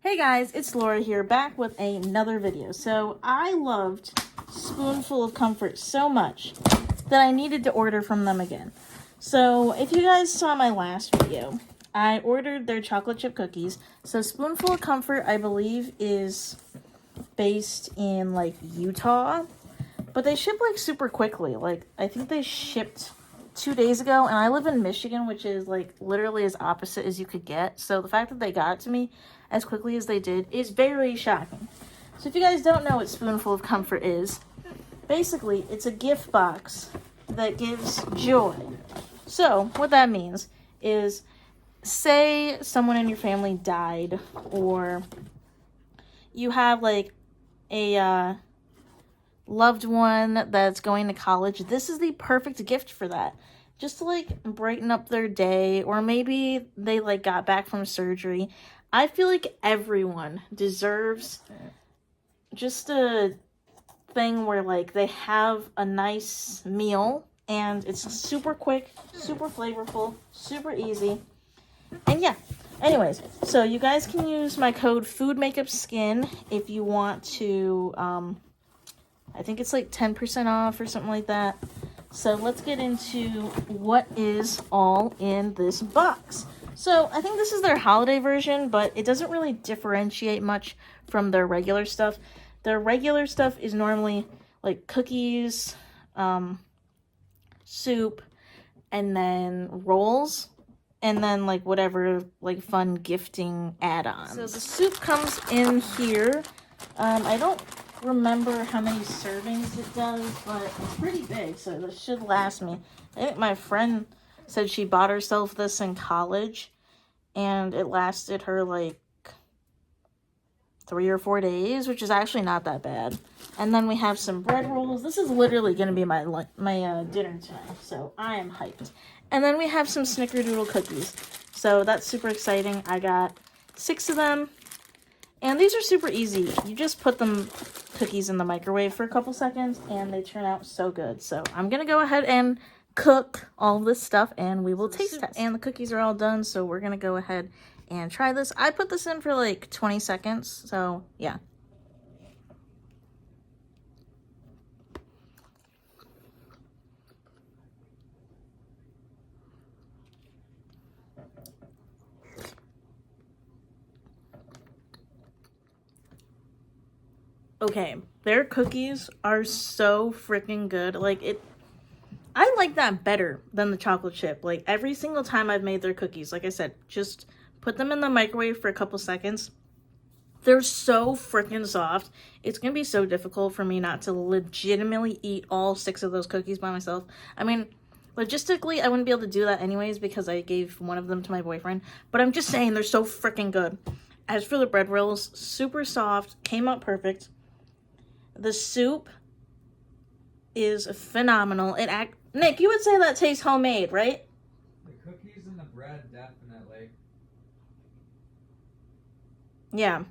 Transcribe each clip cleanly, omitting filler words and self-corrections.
Hey guys, it's Laura here, back with another video. So I loved Spoonful of Comfort so much that I needed to order from them again. So if you guys saw my last video, I ordered their chocolate chip cookies. So Spoonful of Comfort, I believe, is based in like Utah, but they ship like super quickly. Like I think they shipped 2 days ago, and I live in Michigan, which is like literally as opposite as you could get. So the fact that they got it to me as quickly as they did is very shocking. So if you guys don't know what Spoonful of Comfort is, basically it's a gift box that gives joy. So what that means is, say someone in your family died, or you have like a loved one that's going to college, this is the perfect gift for that. Just to like brighten up their day, or maybe they like got back from surgery. I feel like everyone deserves just a thing where like they have a nice meal and it's super quick, super flavorful, super easy. And yeah, anyways, so you guys can use my code FoodMakeupSkin if you want to, I think it's like 10% off or something like that. So let's get into what is all in this box. So I think this is their holiday version, but it doesn't really differentiate much from their regular stuff. Their regular stuff is normally like cookies, soup, and then rolls, and then like whatever like fun gifting add-ons. So the soup comes in here. I don't remember how many servings it does, but it's pretty big, so this should last me. I think my friend said she bought herself this in college and it lasted her like 3 or 4 days, which is actually not that bad. And then we have some bread rolls. This is literally going to be my dinner tonight, so I am hyped. And then we have some snickerdoodle cookies, so that's super exciting. I got 6 of them. And these are super easy. You just put them cookies in the microwave for a couple seconds and they turn out so good. So I'm going to go ahead and cook all this stuff and we will taste test. And the cookies are all done, so we're going to go ahead and try this. I put this in for like 20 seconds, so yeah. Okay, their cookies are so freaking good. Like, I like that better than the chocolate chip. Like, every single time I've made their cookies, like I said, just put them in the microwave for a couple seconds. They're so freaking soft. It's going to be so difficult for me not to legitimately eat all 6 of those cookies by myself. I mean, logistically, I wouldn't be able to do that anyways because I gave one of them to my boyfriend. But I'm just saying, they're so freaking good. As for the bread rolls, super soft, came out perfect. The soup is phenomenal. Nick, you would say that tastes homemade, right? The cookies and the bread, definitely. Yeah.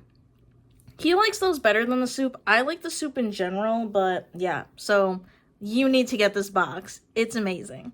He likes those better than the soup. I like the soup in general, but yeah. So you need to get this box. It's amazing.